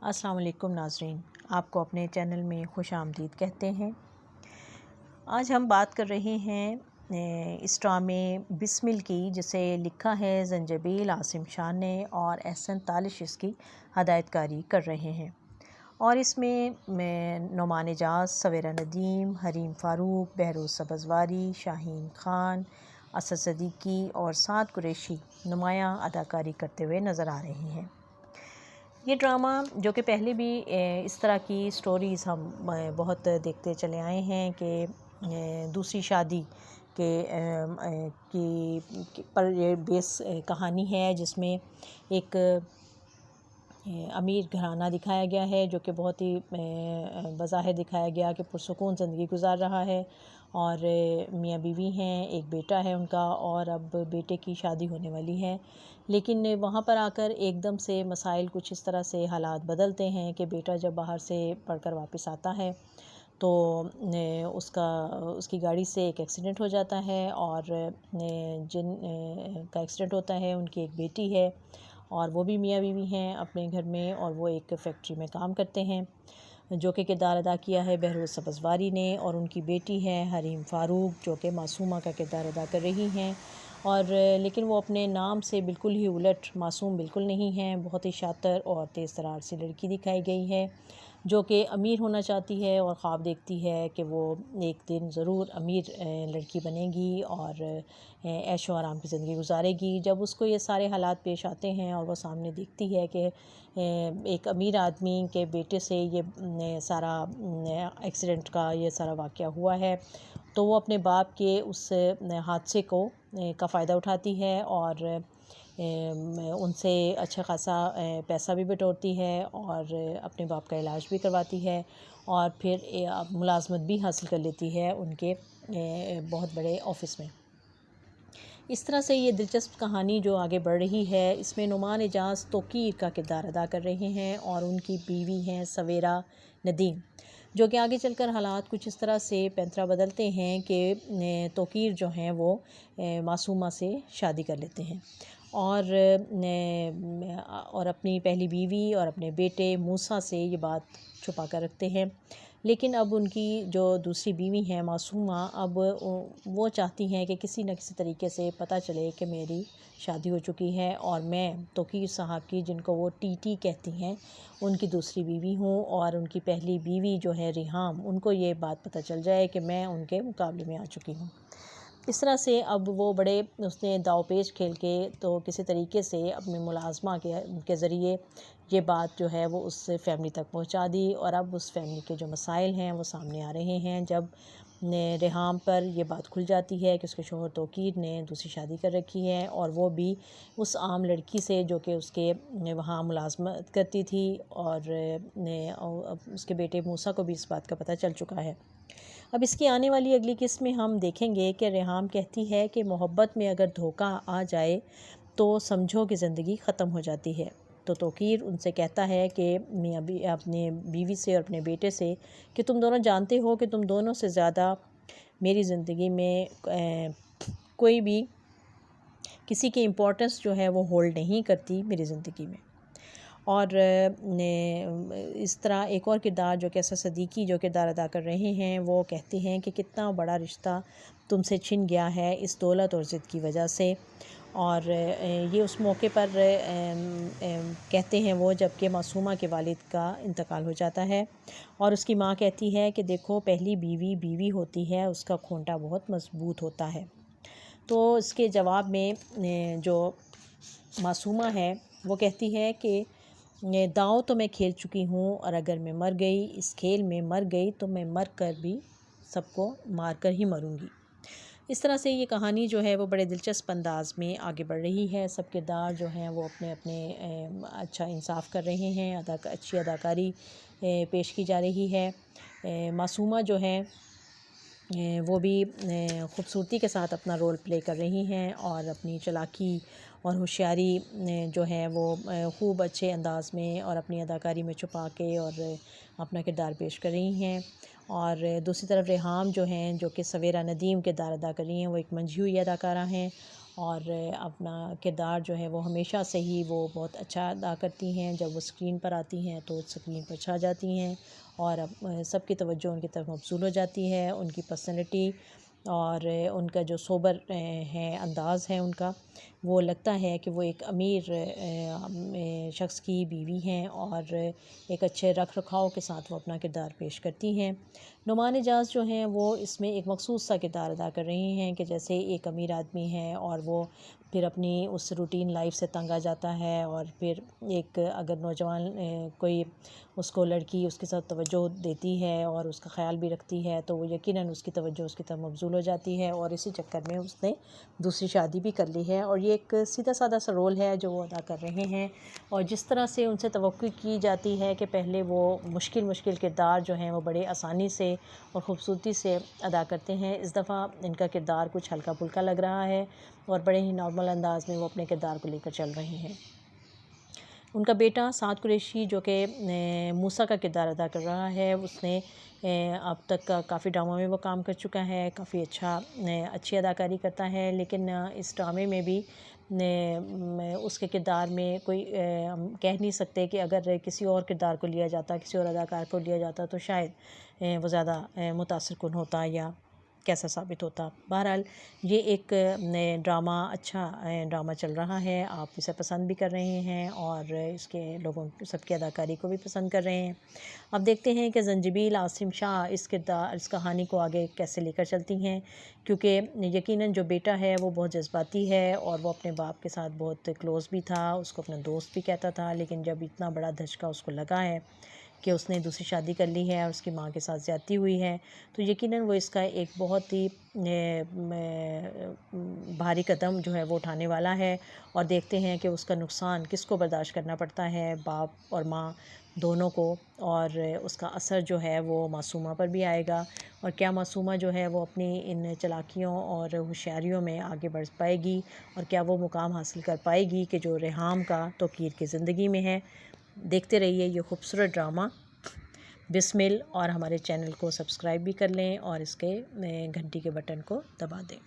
السلام علیکم ناظرین، آپ کو اپنے چینل میں خوش آمدید کہتے ہیں۔ آج ہم بات کر رہے ہیں اس ڈرامے بسمل کی، جسے لکھا ہے زنجبیل عاصم شاہ نے اور احسن تالش اس کی ہدایت کاری کر رہے ہیں۔ اور اس میں نعمان اعجاز، سویرا ندیم، حریم فاروق، بہروز سبزواری، شاہین خان، اسد صدیقی اور سعد قریشی نمایاں اداکاری کرتے ہوئے نظر آ رہے ہیں۔ یہ ڈرامہ جو کہ پہلے بھی اس طرح کی سٹوریز ہم بہت دیکھتے چلے آئے ہیں کہ دوسری شادی پر یہ بیس کہانی ہے، جس میں ایک امیر گھرانہ دکھایا گیا ہے جو کہ بہت ہی بظاہر دکھایا گیا کہ پرسکون زندگی گزار رہا ہے، اور میاں بیوی ہیں، ایک بیٹا ہے ان کا، اور اب بیٹے کی شادی ہونے والی ہے۔ لیکن وہاں پر آ کر ایک دم سے مسائل کچھ اس طرح سے حالات بدلتے ہیں کہ بیٹا جب باہر سے پڑھ کر واپس آتا ہے تو اس کی گاڑی سے ایک ایکسیڈنٹ ہو جاتا ہے، اور جن کا ایکسیڈنٹ ہوتا ہے ان کی ایک بیٹی ہے، اور وہ بھی میاں بیوی ہیں اپنے گھر میں، اور وہ ایک فیکٹری میں کام کرتے ہیں، جو کہ کردار ادا کیا ہے بہروز سبزواری نے، اور ان کی بیٹی ہے حریم فاروق جو کہ معصومہ کا کردار ادا کر رہی ہیں۔ اور لیکن وہ اپنے نام سے بالکل ہی الٹ، معصوم بالکل نہیں ہیں، بہت ہی شاطر اور تیز ترار سی لڑکی دکھائی گئی ہے، جو کہ امیر ہونا چاہتی ہے اور خواب دیکھتی ہے کہ وہ ایک دن ضرور امیر لڑکی بنے گی اور عیش و آرام کی زندگی گزارے گی۔ جب اس کو یہ سارے حالات پیش آتے ہیں اور وہ سامنے دیکھتی ہے کہ ایک امیر آدمی کے بیٹے سے یہ سارا ایکسیڈنٹ کا یہ سارا واقعہ ہوا ہے، تو وہ اپنے باپ کے اس حادثے کا فائدہ اٹھاتی ہے اور ان سے اچھا خاصا پیسہ بھی بٹورتی ہے اور اپنے باپ کا علاج بھی کرواتی ہے، اور پھر ملازمت بھی حاصل کر لیتی ہے ان کے بہت بڑے آفس میں۔ اس طرح سے یہ دلچسپ کہانی جو آگے بڑھ رہی ہے، اس میں نعمان اعجاز توقیر کا کردار ادا کر رہے ہیں، اور ان کی بیوی ہیں سویرا ندیم، جو کہ آگے چل کر حالات کچھ اس طرح سے پینترا بدلتے ہیں کہ توقیر جو ہیں وہ معصومہ سے شادی کر لیتے ہیں، اور اپنی پہلی بیوی اور اپنے بیٹے موسیٰ سے یہ بات چھپا کر رکھتے ہیں۔ لیکن اب ان کی جو دوسری بیوی ہیں معصومہ، اب وہ چاہتی ہیں کہ کسی نہ کسی طریقے سے پتہ چلے کہ میری شادی ہو چکی ہے اور میں توقیر صاحب کی، جن کو وہ ٹی ٹی کہتی ہیں، ان کی دوسری بیوی ہوں، اور ان کی پہلی بیوی جو ہے ریحام، ان کو یہ بات پتہ چل جائے کہ میں ان کے مقابلے میں آ چکی ہوں۔ اس طرح سے اب وہ بڑے اس نے داؤ پیچ کھیل کے تو کسی طریقے سے اپنے ملازمہ کے ذریعے یہ بات جو ہے وہ اس فیملی تک پہنچا دی، اور اب اس فیملی کے جو مسائل ہیں وہ سامنے آ رہے ہیں جب ریحام پر یہ بات کھل جاتی ہے کہ اس کے شوہر توقیر نے دوسری شادی کر رکھی ہے، اور وہ بھی اس عام لڑکی سے جو کہ اس کے وہاں ملازمت کرتی تھی، اور اس کے بیٹے موسیٰ کو بھی اس بات کا پتہ چل چکا ہے۔ اب اس کی آنے والی اگلی قسط میں ہم دیکھیں گے کہ ریحام کہتی ہے کہ محبت میں اگر دھوکہ آ جائے تو سمجھو کہ زندگی ختم ہو جاتی ہے، تو توقیر ان سے کہتا ہے کہ اپنے بیوی سے اور اپنے بیٹے سے کہ تم دونوں جانتے ہو کہ تم دونوں سے زیادہ میری زندگی میں کوئی بھی کسی کی امپورٹنس جو ہے وہ ہولڈ نہیں کرتی میری زندگی میں۔ اور اس طرح ایک اور کردار جو کہ اسد صدیقی جو کردار ادا کر رہے ہیں، وہ کہتے ہیں کہ کتنا بڑا رشتہ تم سے چھن گیا ہے اس دولت اور ضد کی وجہ سے، اور یہ اس موقع پر کہتے ہیں وہ جب کہ معصومہ کے والد کا انتقال ہو جاتا ہے، اور اس کی ماں کہتی ہے کہ دیکھو پہلی بیوی بیوی ہوتی ہے، اس کا کھونٹا بہت مضبوط ہوتا ہے۔ تو اس کے جواب میں جو معصومہ ہے وہ کہتی ہے کہ داؤ تو میں کھیل چکی ہوں، اور اگر میں مر گئی اس کھیل میں مر گئی تو میں مر کر بھی سب کو مار کر ہی مروں گی۔ اس طرح سے یہ کہانی جو ہے وہ بڑے دلچسپ انداز میں آگے بڑھ رہی ہے، سب کردار جو ہیں وہ اپنے اپنے اچھا انصاف کر رہے ہیں، اچھی اداکاری پیش کی جا رہی ہے۔ معصومہ جو ہے وہ بھی خوبصورتی کے ساتھ اپنا رول پلے کر رہی ہیں، اور اپنی چالاکی اور ہوشیاری جو ہے وہ خوب اچھے انداز میں اور اپنی اداکاری میں چھپا کے اور اپنا کردار پیش کر رہی ہیں۔ اور دوسری طرف ریحام جو ہیں، جو کہ سویرا ندیم کردار ادا کر رہی ہیں، وہ ایک منجھی ہوئی اداکارہ ہیں، اور اپنا کردار جو ہے وہ ہمیشہ سے ہی وہ بہت اچھا ادا کرتی ہیں. جب وہ اسکرین پر آتی ہیں تو اسکرین پر چھا جاتی ہیں اور سب کی توجہ ان کی طرف مبذول ہو جاتی ہے. ان کی پرسنالٹی اور ان کا جو سوبر ہے انداز ہے ان کا، وہ لگتا ہے کہ وہ ایک امیر شخص کی بیوی ہیں اور ایک اچھے رکھ رکھاؤ کے ساتھ وہ اپنا کردار پیش کرتی ہیں. نعمان حجاز جو ہیں وہ اس میں ایک مخصوص سا کردار ادا کر رہی ہیں کہ جیسے ایک امیر آدمی ہے اور وہ پھر اپنی اس روٹین لائف سے تنگ آ جاتا ہے، اور پھر ایک اگر نوجوان کوئی اس کو لڑکی اس کے ساتھ توجہ دیتی ہے اور اس کا خیال بھی رکھتی ہے تو وہ یقیناً اس کی توجہ اس کی طرف مبذول ہو جاتی ہے، اور اسی چکر میں اس نے دوسری شادی بھی کر لی ہے. اور یہ ایک سیدھا سادہ سا رول ہے جو وہ ادا کر رہے ہیں، اور جس طرح سے ان سے توقع کی جاتی ہے کہ پہلے وہ مشکل کردار جو ہیں وہ بڑے آسانی سے اور خوبصورتی سے ادا کرتے ہیں، اس دفعہ ان کا کردار کچھ ہلکا پھلکا لگ رہا ہے اور بڑے ہی نارمل انداز میں وہ اپنے کردار کو لے کر چل رہے ہیں. ان کا بیٹا سعد قریشی جو کہ موسیٰ کا کردار ادا کر رہا ہے، اس نے اب تک کافی ڈراموں میں وہ کام کر چکا ہے، کافی اچھی اداکاری کرتا ہے، لیکن اس ڈرامے میں بھی اس کے کردار میں کوئی ہم کہہ نہیں سکتے کہ اگر کسی اور کردار کو لیا جاتا، کسی اور اداکار کو لیا جاتا تو شاید وہ زیادہ متاثر کن ہوتا یا کیسا ثابت ہوتا. بہرحال یہ ایک ڈرامہ اچھا ڈرامہ چل رہا ہے، آپ اسے پسند بھی کر رہے ہیں اور اس کے لوگوں سب کی اداکاری کو بھی پسند کر رہے ہیں. اب دیکھتے ہیں کہ زنجبیل عاصم شاہ اس کہانی کو آگے کیسے لے کر چلتی ہیں، کیونکہ یقیناً جو بیٹا ہے وہ بہت جذباتی ہے اور وہ اپنے باپ کے ساتھ بہت کلوز بھی تھا، اس کو اپنا دوست بھی کہتا تھا، لیکن جب اتنا بڑا دھچکا اس کو لگا ہے کہ اس نے دوسری شادی کر لی ہے اور اس کی ماں کے ساتھ زیادتی ہوئی ہے، تو یقیناً وہ اس کا ایک بہت ہی بھاری قدم جو ہے وہ اٹھانے والا ہے. اور دیکھتے ہیں کہ اس کا نقصان کس کو برداشت کرنا پڑتا ہے، باپ اور ماں دونوں کو، اور اس کا اثر جو ہے وہ معصومہ پر بھی آئے گا، اور کیا معصومہ جو ہے وہ اپنی ان چالاکیوں اور ہوشیاریوں میں آگے بڑھ پائے گی، اور کیا وہ مقام حاصل کر پائے گی کہ جو ریحام کا توقیر کی زندگی میں ہے. دیکھتے رہیے یہ خوبصورت ڈرامہ بسمل، اور ہمارے چینل کو سبسکرائب بھی کر لیں اور اس کے گھنٹی کے بٹن کو دبا دیں.